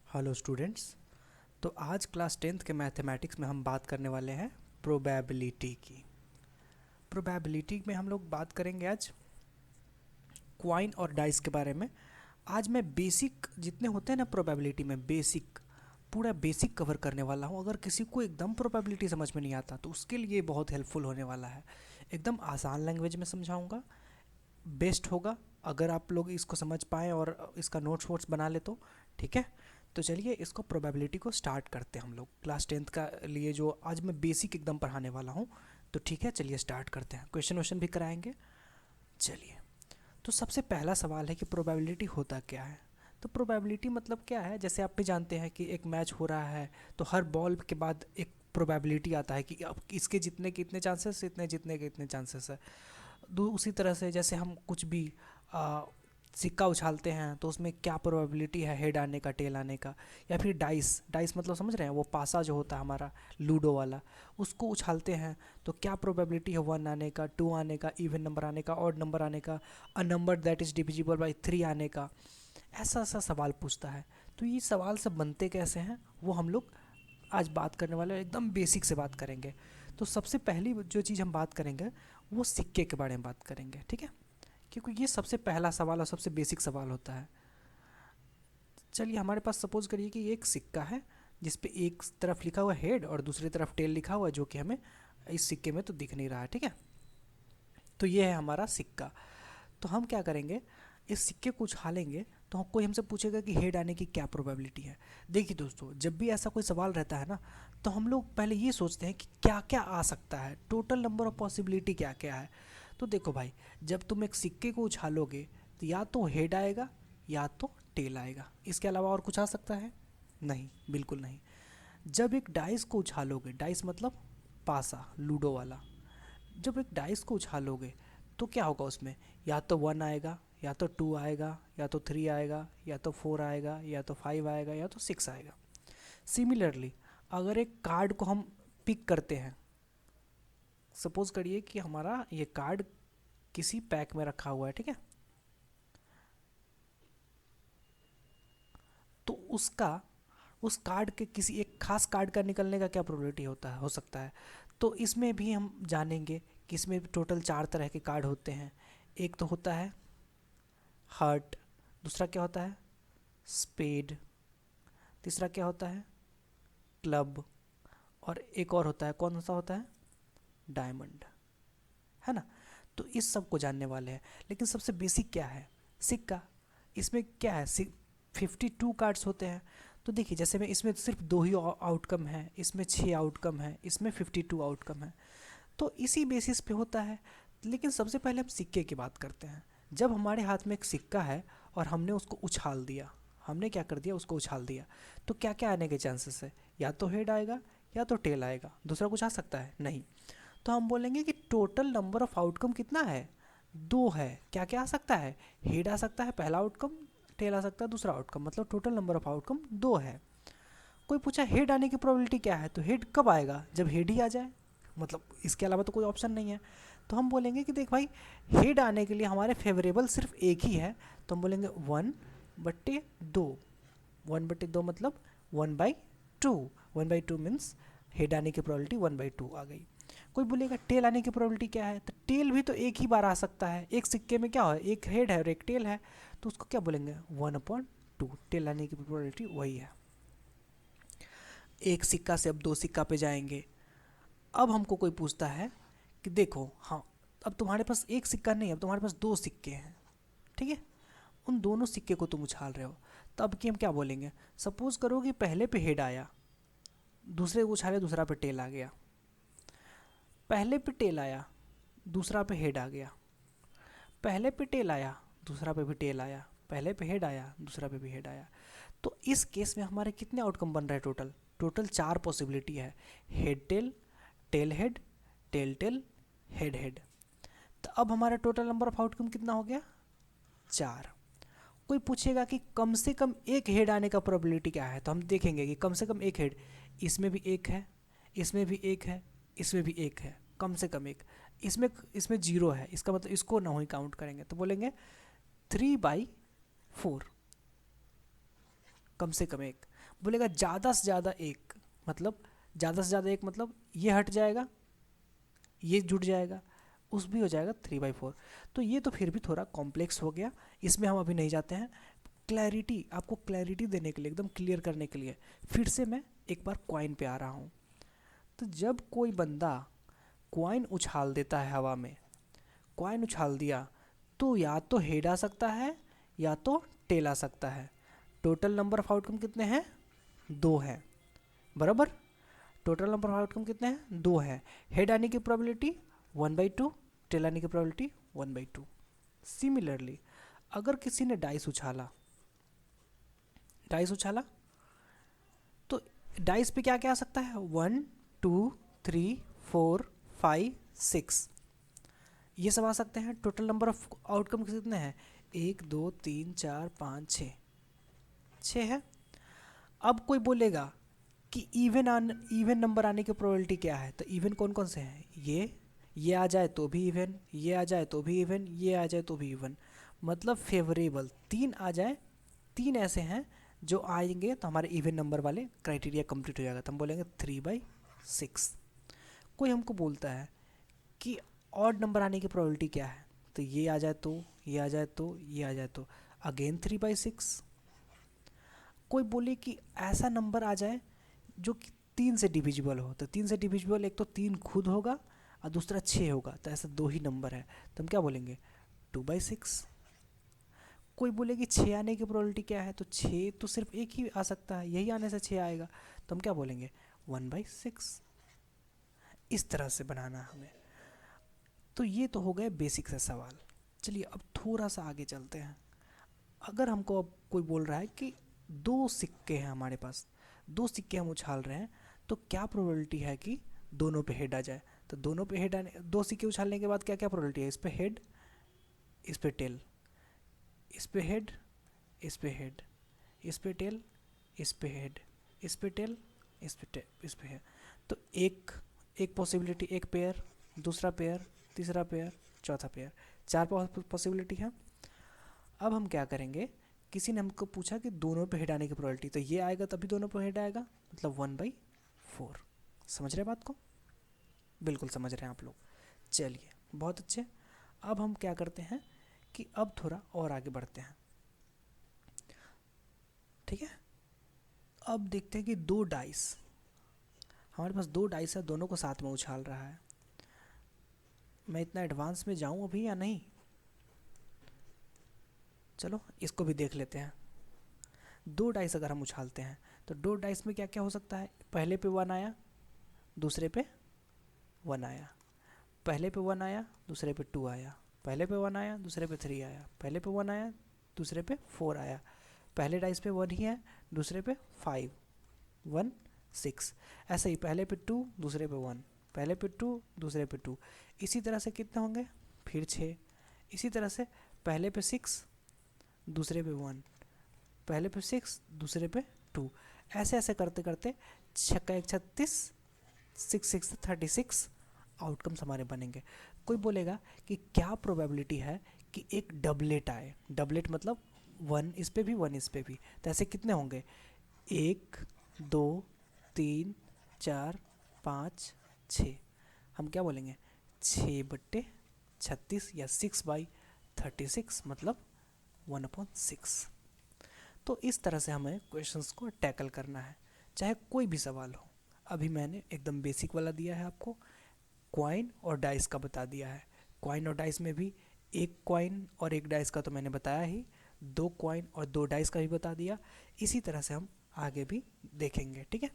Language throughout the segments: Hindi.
Hello students. तो आज क्लास 10th के मैथमेटिक्स में हम बात करने वाले हैं प्रोबेबिलिटी की। प्रोबेबिलिटी में हम लोग बात करेंगे आज क्वाइन और डाइस के बारे में। आज मैं बेसिक जितने होते हैं ना प्रोबेबिलिटी में, पूरा बेसिक कवर करने वाला हूँ। अगर किसी को एकदम प्रोबेबिलिटी समझ में नहीं आता तो उसके लिए बहुत हेल्पफुल होने वाला है। एकदम आसान लैंग्वेज में समझाऊंगा, बेस्ट होगा अगर आप लोग इसको समझ पाएँ और इसका नोट्स वोट्स बना ले तो ठीक है। तो चलिए इसको प्रोबेबिलिटी को स्टार्ट करते हैं हम लोग। क्लास 10th का लिए जो आज मैं बेसिक एकदम पढ़ाने वाला हूँ, तो ठीक है चलिए स्टार्ट करते हैं। क्वेश्चन वोश्चन भी कराएंगे। चलिए, तो सबसे पहला सवाल है कि प्रोबेबिलिटी होता क्या है। तो प्रोबेबिलिटी मतलब क्या है, जैसे आप भी जानते हैं कि एक मैच हो रहा है तो हर बॉल के बाद एक प्रोबेबिलिटी आता है कि अब इसके जीतने के इतने चांसेस, इतने जीतने के इतने चांसेस है। उसी तरह से जैसे हम कुछ भी आ, सिक्का उछालते हैं तो उसमें क्या प्रोबेबिलिटी है हेड आने का, टेल आने का। या फिर डाइस, डाइस मतलब समझ रहे हैं, वो पासा जो होता है हमारा लूडो वाला, उसको उछालते हैं तो क्या प्रोबेबिलिटी है 1 आने का, 2 आने का, इवन नंबर आने का, ऑड नंबर आने का, a number that is divisible by 3 आने का। ऐसा ऐसा सवाल पूछता है। तो ये सवाल सब बनते कैसे हैं वो हम लोग आज बात करने वाले हैं, एकदम बेसिक से बात करेंगे। तो सबसे पहली जो चीज़ हम बात करेंगे वो सिक्के के बारे में बात करेंगे, ठीक है, क्योंकि ये सबसे पहला सवाल और सबसे बेसिक सवाल होता है। चलिए, हमारे पास सपोज करिए कि एक सिक्का है जिस पे एक तरफ लिखा हुआ हेड और दूसरी तरफ टेल लिखा हुआ है, जो कि हमें इस सिक्के में तो दिख नहीं रहा है, ठीक है। तो ये है हमारा सिक्का। तो हम क्या करेंगे, इस सिक्के को उछालेंगे तो कोई हमसे पूछेगा कि हेड आने की क्या प्रोबेबिलिटी है। देखिए दोस्तों, जब भी ऐसा कोई सवाल रहता है ना, तो हम लोग पहले ये सोचते हैं कि क्या क्या आ सकता है, टोटल नंबर ऑफ पॉसिबिलिटी क्या क्या है। तो देखो भाई, जब तुम एक सिक्के को उछालोगे तो या तो हेड आएगा या तो टेल आएगा, इसके अलावा और कुछ आ सकता है? नहीं, बिल्कुल नहीं। जब एक डाइस को उछालोगे, डाइस मतलब पासा लूडो वाला, जब एक डाइस को उछालोगे तो क्या होगा उसमें, या तो 1 आएगा, या तो 2 आएगा, या तो 3 आएगा, या तो 4 आएगा, या तो 5 आएगा, या तो 6 आएगा। सिमिलरली, अगर एक कार्ड को हम पिक करते हैं, सपोज करिए कि हमारा ये कार्ड किसी पैक में रखा हुआ है, ठीक है, तो उसका उस कार्ड के किसी एक खास कार्ड का निकलने का क्या प्रोबेबिलिटी होता है, हो सकता है। तो इसमें भी हम जानेंगे कि इसमें टोटल 4 तरह के कार्ड होते हैं। एक तो होता है हार्ट, दूसरा क्या होता है स्पेड, तीसरा क्या होता है क्लब, और एक और होता है, कौन सा होता है, डायमंड, है ना। तो इस सब को जानने वाले हैं। लेकिन सबसे बेसिक क्या है, सिक्का। इसमें क्या है, 52 कार्ड्स होते हैं। तो देखिए, जैसे मैं इसमें सिर्फ 2 ही आउटकम है, इसमें 6 आउटकम है, इसमें 52 आउटकम है। तो इसी बेसिस पे होता है। लेकिन सबसे पहले हम सिक्के की बात करते हैं। जब हमारे हाथ में एक सिक्का है और हमने उसको उछाल दिया, हमने क्या कर दिया, उसको उछाल दिया, तो क्या क्या आने के चांसेस है, या तो हेड आएगा या तो टेल आएगा, दूसरा कुछ आ सकता है नहीं। तो हम बोलेंगे कि टोटल नंबर ऑफ आउटकम कितना है, 2 है। क्या क्या आ सकता है, हेड आ सकता है पहला आउटकम, टेल आ सकता है दूसरा आउटकम, मतलब टोटल नंबर ऑफ आउटकम 2 है। कोई पूछा हेड आने की प्रोबेबिलिटी क्या है, तो हेड कब आएगा, जब हेड ही आ जाए, मतलब इसके अलावा तो कोई ऑप्शन नहीं है। तो हम बोलेंगे कि देख भाई, हेड आने के लिए हमारे फेवरेबल सिर्फ एक ही है, तो हम बोलेंगे 1/2। 1/2 मतलब 1/2। 1/2 मीन्स हेड आने की प्रोबेबिलिटी 1/2 आ गई। कोई बोलेगा टेल आने की प्रोबेबिलिटी क्या है, तो टेल भी तो एक ही बार आ सकता है। एक सिक्के में क्या है, एक हेड है और एक टेल है, तो उसको क्या बोलेंगे 1/2। टेल आने की प्रोबेबिलिटी वही है। एक सिक्का से अब 2 सिक्का पे जाएंगे। अब हमको कोई पूछता है कि देखो, हाँ, अब तुम्हारे पास एक सिक्का नहीं, अब तुम्हारे पास 2 सिक्के हैं, ठीक है, उन दोनों सिक्के को तुम उछाल रहे हो। तो अब कि हम क्या बोलेंगे, सपोज करो कि पहले पे हेड आया, दूसरे को उछाले, दूसरा पे टेल आ गया, पहले पे टेल आया, दूसरा पे हेड आ गया, पहले पे टेल आया, दूसरा पे भी टेल आया, पहले पे हेड आया, दूसरा पे भी हेड आया। तो इस केस में हमारे कितने आउटकम बन रहे हैं, टोटल टोटल 4 पॉसिबिलिटी है, head tail, tail head, tail tail, head head. तो अब हमारा टोटल नंबर ऑफ आउटकम कितना हो गया, 4। कोई पूछेगा कि कम से कम एक हेड आने का प्रोबेबिलिटी क्या है, तो हम देखेंगे कि कम से कम एक हेड, इसमें भी एक है, इसमें भी एक है, इसमें भी एक है, कम से कम एक। इसमें इसमें 0 है, इसका मतलब इसको ना ही काउंट करेंगे, तो बोलेंगे 3/4, कम से कम एक। बोलेगा ज़्यादा से ज़्यादा एक, मतलब ज़्यादा से ज़्यादा एक मतलब ये हट जाएगा, ये जुड़ जाएगा, उस भी हो जाएगा 3/4। तो ये तो फिर भी थोड़ा कॉम्प्लेक्स हो गया, इसमें हम अभी नहीं जाते हैं। क्लैरिटी, आपको क्लैरिटी देने के लिए, एकदम क्लियर करने के लिए फिर से मैं एक बार कॉइन पे आ रहा हूँ। तो जब कोई बंदा कॉइन उछाल देता है हवा में, कॉइन उछाल दिया, तो या तो हेड आ सकता है या तो टेल आ सकता है। टोटल नंबर ऑफ आउटकम कितने हैं? 2 हैं, बराबर। टोटल नंबर ऑफ आउटकम कितने हैं? 2 हैं। हेड आने की प्रोबेबिलिटी 1/2, टेल आने की प्रोबेबिलिटी 1/2। सिमिलरली अगर किसी ने डाइस उछाला, डाइस उछाला तो डाइस पे क्या क्या आ सकता है? 1 2 3 4 5 6, ये सब आ सकते हैं। टोटल नंबर ऑफ आउटकम कितने हैं? 1 2 3 4 5 6, 6 है। अब कोई बोलेगा कि इवन नंबर आने की प्रोबेबिलिटी क्या है? तो इवन कौन कौन से हैं? ये आ जाए तो भी इवन, ये आ जाए तो भी इवन, ये आ जाए तो भी इवन, मतलब फेवरेबल 3 आ जाए, 3 ऐसे हैं जो आएंगे तो हमारे इवन नंबर वाले क्राइटेरिया कंप्लीट हो जाएगा, तो हम बोलेंगे 3/6। कोई हमको बोलता है कि ऑड नंबर आने की प्रोबेबिलिटी क्या है? तो ये आ जाए तो, ये आ जाए तो, ये आ जाए तो, अगेन 3/6। कोई बोले कि ऐसा नंबर आ जाए जो कि 3 से डिविजिबल हो, तो 3 से डिविजिबल एक तो 3 खुद होगा और दूसरा 6 होगा, तो ऐसा 2 ही नंबर है, तो हम क्या बोलेंगे? 2/6। कोई बोले कि 6 आने की प्रोबेबिलिटी क्या है? तो 6 तो सिर्फ एक ही आ सकता है, यही आने से 6 आएगा, तो हम क्या बोलेंगे? 1/6। इस तरह से बनाना है हमें। तो ये तो हो गए बेसिक से सवाल। चलिए अब थोड़ा सा आगे चलते हैं। अगर हमको अब कोई बोल रहा है कि 2 सिक्के हैं हमारे पास, 2 सिक्के हम उछाल रहे हैं, तो क्या प्रोबेबिलिटी है कि दोनों पे हेड आ जाए? तो दोनों पे हेड आने, 2 सिक्के उछालने के बाद क्या क्या प्रोबेबिलिटी है? इस पे हेड, इस पे टेल, इस पे हेड, इस पे हेड, इस पे टेल, इस पे हेड, इस पे टेल, इस पे टेल, इस पे हेड। तो एक एक पॉसिबिलिटी, एक पेयर, दूसरा पेयर, तीसरा पेयर, चौथा पेयर, 4 पॉसिबिलिटी है। अब हम क्या करेंगे? किसी ने हमको पूछा कि दोनों पे हेड आने की प्रोबेबिलिटी, तो ये आएगा तभी दोनों पे हेड आएगा, मतलब 1/4। समझ रहे बात को? बिल्कुल समझ रहे हैं आप लोग। चलिए बहुत अच्छे। अब हम क्या करते हैं कि अब थोड़ा और आगे बढ़ते हैं, ठीक है। अब देखते हैं कि 2 डाइस, हमारे पास 2 डाइस है, दोनों को साथ में उछाल रहा है। मैं इतना एडवांस में जाऊं अभी या नहीं? चलो इसको भी देख लेते हैं। 2 डाइस अगर हम उछालते हैं तो 2 डाइस में क्या क्या हो सकता है? पहले पे 1 आया, दूसरे पे 1 आया, पहले पे 1 आया, दूसरे पे 2 आया, पहले पे 1 आया, दूसरे पे 3 आया, पहले पे 1 आया, दूसरे पे 4 आया, पहले डाइस पे 1 ही है, दूसरे पे 5 1 6, ऐसे ही पहले पे 2, दूसरे पे 1, पहले पे 2, दूसरे पे 2, इसी तरह से कितने होंगे? फिर 6, इसी तरह से पहले पे 6, दूसरे पे 1, पहले पे 6, दूसरे पे 2, ऐसे ऐसे करते करते 6×1 = 36, 6 6 36 आउटकम्स हमारे बनेंगे। कोई बोलेगा कि क्या प्रोबेबिलिटी है कि एक डबलेट आए? डबलेट मतलब 1 इस पे भी 1 इस पे भी, तो ऐसे कितने होंगे? 1 2 3 4 5 6, हम क्या बोलेंगे? 6/36 या 6/36 मतलब 1/6। तो इस तरह से हमें क्वेश्चंस को टैकल करना है, चाहे कोई भी सवाल हो। अभी मैंने एकदम बेसिक वाला दिया है आपको, क्वाइन और डाइस का बता दिया है। क्वाइन और डाइस में भी एक क्वाइन और एक डाइस का तो मैंने बताया ही, 2 क्वाइन और 2 डाइस का भी बता दिया। इसी तरह से हम आगे भी देखेंगे, ठीक है।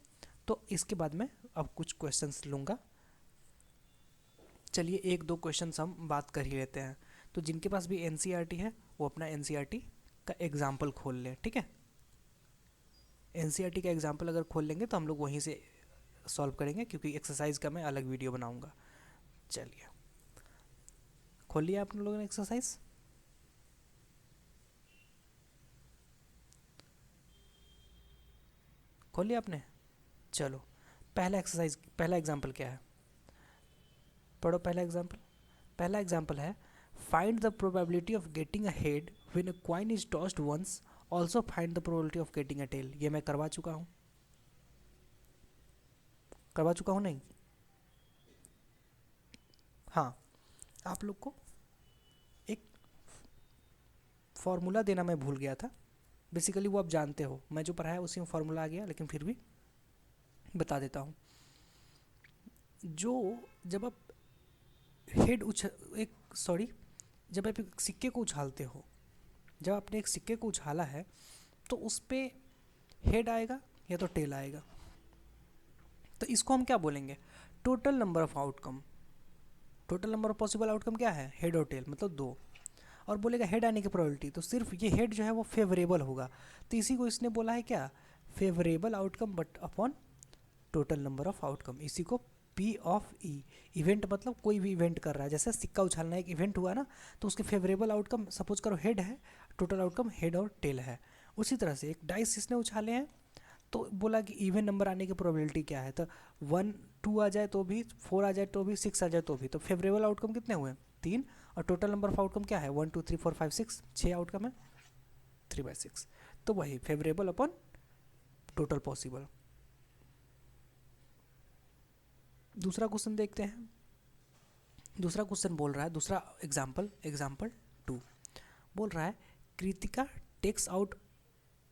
तो इसके बाद मैं अब कुछ क्वेश्चंस लूँगा। चलिए 1-2 क्वेश्चंस हम बात कर ही लेते हैं। तो जिनके पास भी एनसीईआरटी है वो अपना एनसीईआरटी का एग्जाम्पल खोल लें, ठीक है। एनसीईआरटी का एग्जाम्पल अगर खोल लेंगे तो हम लोग वहीं से सॉल्व करेंगे, क्योंकि एक्सरसाइज का मैं अलग वीडियो बनाऊंगा। चलिए खोल लिया आप लोगों ने एक्सरसाइज? खोल लिया आपने? चलो पहला एक्सरसाइज, पहला एग्जाम्पल क्या है? पढ़ो पहला एग्जाम्पल। पहला एग्जाम्पल है, find the probability of getting a head when a coin is tossed once also find the probability of getting a tail, ये मैं करवा चुका हूँ, नहीं? हाँ, आप लोग को एक फॉर्मूला देना मैं भूल गया था, बेसिकली वो आप जानते हो, मैं जो पढ़ाया उसी में फॉर्मूला आ गया, लेकिन फिर भी बता देता हूँ। जो जब आप हेड जब आप एक सिक्के को उछालते हो, जब आपने एक सिक्के को उछाला है तो उस पे हेड आएगा या तो टेल आएगा, तो इसको हम क्या बोलेंगे? Total number of outcome. Total number of possible outcome क्या है? हेड और टेल, मतलब दो। और बोलेगा हेड आने की प्रोबेबिलिटी, तो सिर्फ ये हेड जो है वो फेवरेबल होगा, तो इसी को इसने बोला है क्या? Favourable outcome but upon total number of outcome, इसी को पी ऑफ ई। इवेंट मतलब कोई भी इवेंट कर रहा है, जैसे सिक्का उछालना एक इवेंट हुआ ना, तो उसके फेवरेबल आउटकम सपोज करो हेड है, टोटल आउटकम हेड और टेल है। उसी तरह से एक डाइस इसने उछाले हैं, तो बोला कि इवन नंबर आने की प्रोबेबिलिटी क्या है, तो 1 2 आ जाए तो भी, 4 आ जाए तो भी, 6 आ जाए तो भी, तो फेवरेबल आउटकम कितने हुए? 3, और टोटल नंबर ऑफ आउटकम क्या है? 1 2 3 4 5 6, 6 आउटकम है, 3/6, तो वही फेवरेबल अपॉन टोटल पॉसिबल। दूसरा क्वेश्चन देखते हैं। दूसरा क्वेश्चन बोल रहा है, दूसरा एग्जाम्पल 2 बोल रहा है, Kritika takes out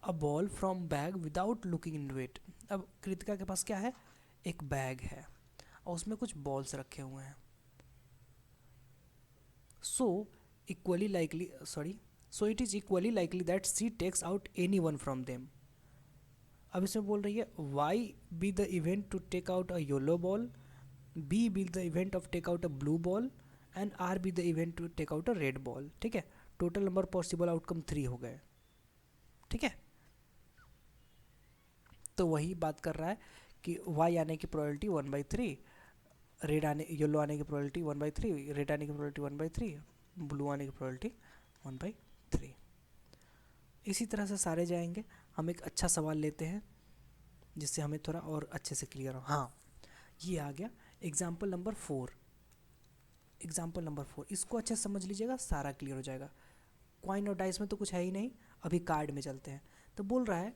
a ball from bag without looking in it. अब कृतिका के पास क्या है? एक बैग है और उसमें कुछ बॉल्स रखे हुए हैं। So it is equally likely that C takes out any one from them. अब इसमें बोल रही है, Y be the event to take out a yellow ball, B be the event of take out a blue ball, and R be the event to take out a red ball. ठीक है, टोटल नंबर पॉसिबल आउटकम 3 हो गए। ठीक है, तो वही बात कर रहा है कि वाई आने की प्रोबेबिलिटी 1/3, येलो आने की प्रोबेबिलिटी 1/3, रेड आने की प्रोबेबिलिटी 1/3, ब्लू आने की प्रोबेबिलिटी 1/3। इसी तरह से सारे जाएंगे। हम एक अच्छा सवाल लेते हैं जिससे हमें थोड़ा और अच्छे से क्लियर हो। हाँ, ये आ गया एग्जाम्पल नंबर 4। इसको अच्छे से समझ लीजिएगा, सारा क्लियर हो जाएगा। क्वाइन और डाइस में तो कुछ है ही नहीं, अभी कार्ड में चलते हैं। तो बोल रहा है,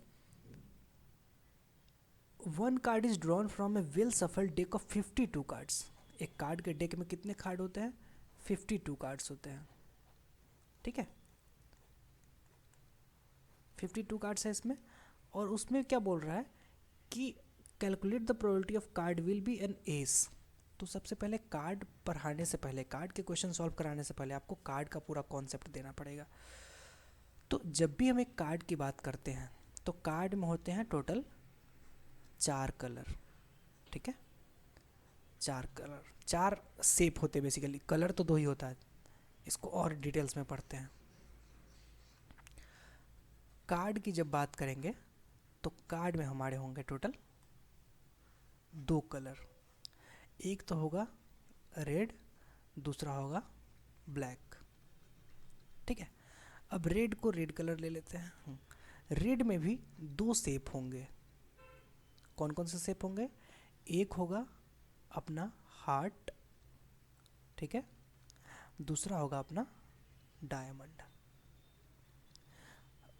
one card is drawn from A well सफल डेक ऑफ 52 कार्ड्स। एक कार्ड के डेक में कितने कार्ड होते हैं? 52 कार्ड्स होते हैं। ठीक है, 52 कार्ड्स है इसमें, और उसमें क्या बोल रहा है कि calculate the probability of card will be an ace. तो सबसे पहले कार्ड पढ़ाने से पहले, कार्ड के क्वेश्चन सॉल्व कराने से पहले आपको कार्ड का पूरा कॉन्सेप्ट देना पड़ेगा। तो जब भी हम एक कार्ड की बात करते हैं तो कार्ड में होते हैं टोटल 4 कलर। ठीक है, 4 कलर, 4 शेप होते हैं बेसिकली, कलर तो 2 ही होता है। इसको और डिटेल्स में पढ़ते हैं। कार्ड की जब बात करेंगे तो कार्ड में हमारे होंगे टोटल 2 कलर। एक तो होगा रेड, दूसरा होगा ब्लैक। ठीक है, अब रेड को रेड कलर ले लेते हैं। रेड में भी 2 शेप होंगे। कौन कौन से शेप होंगे? एक होगा अपना हार्ट, ठीक है, दूसरा होगा अपना डायमंड।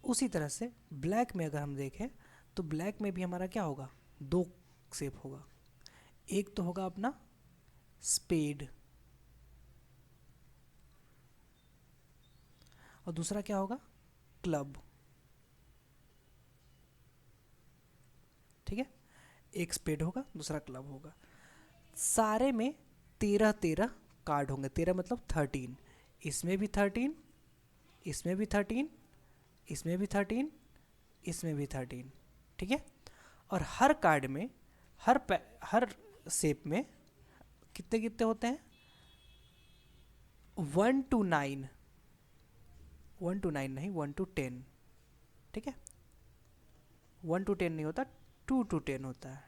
उसी तरह से ब्लैक में अगर हम देखें तो ब्लैक में भी हमारा क्या होगा? 2 शेप होगा। एक तो होगा अपना स्पेड, और दूसरा क्या होगा? क्लब। ठीक है, एक स्पेड होगा, दूसरा क्लब होगा। सारे में 13 कार्ड होंगे। 13 मतलब 13। इसमें भी 13, इसमें भी 13, इसमें भी 13, इसमें भी 13। ठीक है, और हर कार्ड में, हर शेप में कितने कितने होते हैं? 1 to 9, 1 to 9 नहीं, 1 to 10। ठीक है, 1 to 10 नहीं होता, 2 to 10 होता है।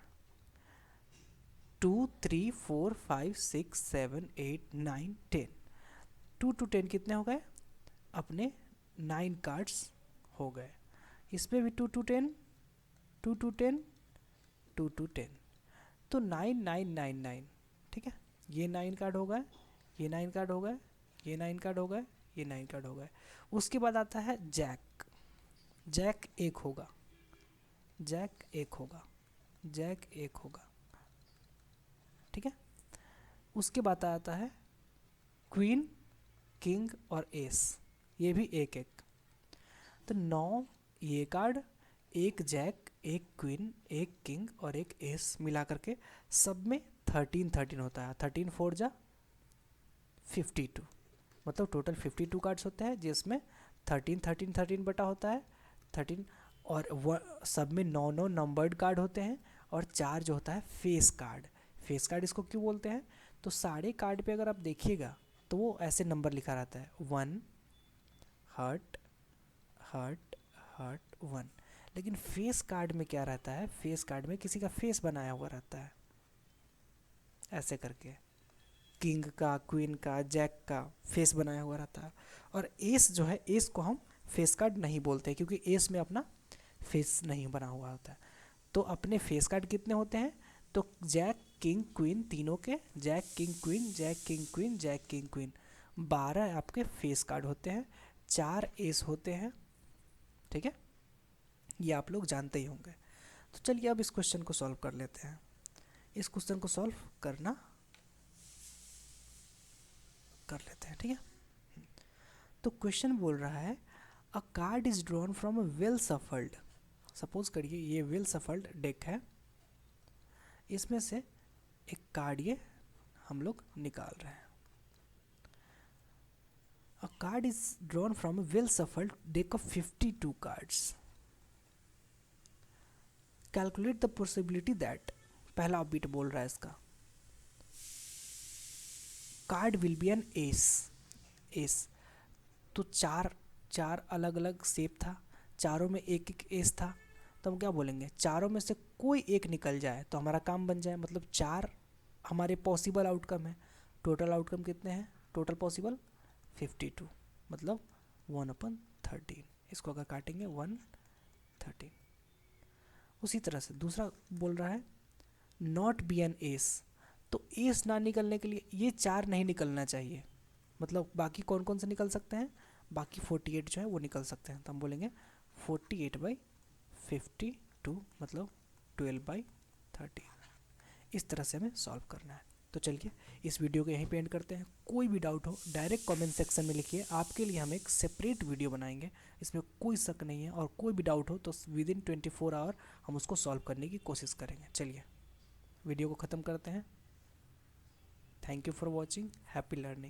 2 3 4 5 6 7 8 9 10, 2 to 10 कितने हो गए? अपने 9 कार्ड्स हो गए। इसमें भी 2 to 10, 2 to 10, 2 to 10, तो 9 9 9 9। ठीक है, ये 9 कार्ड हो गए, ये 9 कार्ड हो गए, ये 9 कार्ड हो गए, ये 9 कार्ड हो गए। उसके बाद आता है जैक। जैक एक होगा, जैक एक होगा, जैक एक होगा, ठीक है। उसके बाद आता है क्वीन, किंग और एस, ये भी एक एक। तो 9 ये कार्ड, एक जैक, एक क्वीन, एक किंग और एक एस मिला करके सब में 13 होता है। 13 4 जा 52, मतलब टोटल 52 कार्ड्स होते हैं, जिसमें 13 बटा होता है 13, और सब में 9 नंबर्ड कार्ड होते हैं, और 4 जो होता है फेस कार्ड। फेस कार्ड इसको क्यों बोलते हैं, तो सारे कार्ड पे अगर आप देखिएगा तो वो ऐसे नंबर लिखा रहता है 1 हर्ट हर्ट हर्ट 1। लेकिन फेस कार्ड में क्या रहता है, फेस कार्ड में किसी का फेस बनाया हुआ रहता है ऐसे करके, किंग का, क्वीन का, जैक का फेस बनाया हुआ रहता है। और एस जो है, एस को हम फेस कार्ड नहीं बोलते क्योंकि एस में अपना फेस नहीं बना हुआ होता है। तो अपने फेस कार्ड कितने होते हैं, तो जैक किंग क्वीन तीनों के, jack king queen, jack king queen, jack king queen, 12 आपके फेस कार्ड होते हैं, 4 एस होते हैं, ठीक है। ये आप लोग जानते ही होंगे। तो चलिए अब इस क्वेश्चन को सॉल्व कर लेते हैं। इस क्वेश्चन को सॉल्व करना कर लेते हैं, ठीक है। तो क्वेश्चन बोल रहा है अ card is drawn from a well shuffled, suppose करिए ये वेल सफल्ड डेक है, इसमें से एक कार्ड ये हम लोग निकाल रहे हैं। A card is drawn from a well shuffled deck of 52 cards, calculate the possibility that, पहला बिट बोल रहा है इसका, card will be an ace, ace. तो चार अलग अलग शेप था, चारों में एक एक एस था, तो हम क्या बोलेंगे, चारों में से कोई एक निकल जाए तो हमारा काम बन जाए, मतलब 4 हमारे पॉसिबल आउटकम है। टोटल आउटकम कितने हैं, टोटल पॉसिबल 52, मतलब 1/13, इसको अगर काटेंगे 1/13। उसी तरह से दूसरा बोल रहा है नॉट बी एन एस, तो एस ना निकलने के लिए ये 4 नहीं निकलना चाहिए, मतलब बाकी कौन कौन से निकल सकते हैं, बाकी 48 जो है वो निकल सकते हैं। तो हम बोलेंगे 48/52, मतलब 12/13। इस तरह से हमें सॉल्व करना है। तो चलिए इस वीडियो को यहीं पे एंड करते हैं। कोई भी डाउट हो डायरेक्ट कमेंट सेक्शन में लिखिए, आपके लिए हम एक सेपरेट वीडियो बनाएंगे, इसमें कोई शक नहीं है। और कोई भी डाउट हो तो विदिन 24 आवर हम उसको सॉल्व करने की कोशिश करेंगे। चलिए वीडियो को ख़त्म करते हैं। Thank you for watching, happy learning.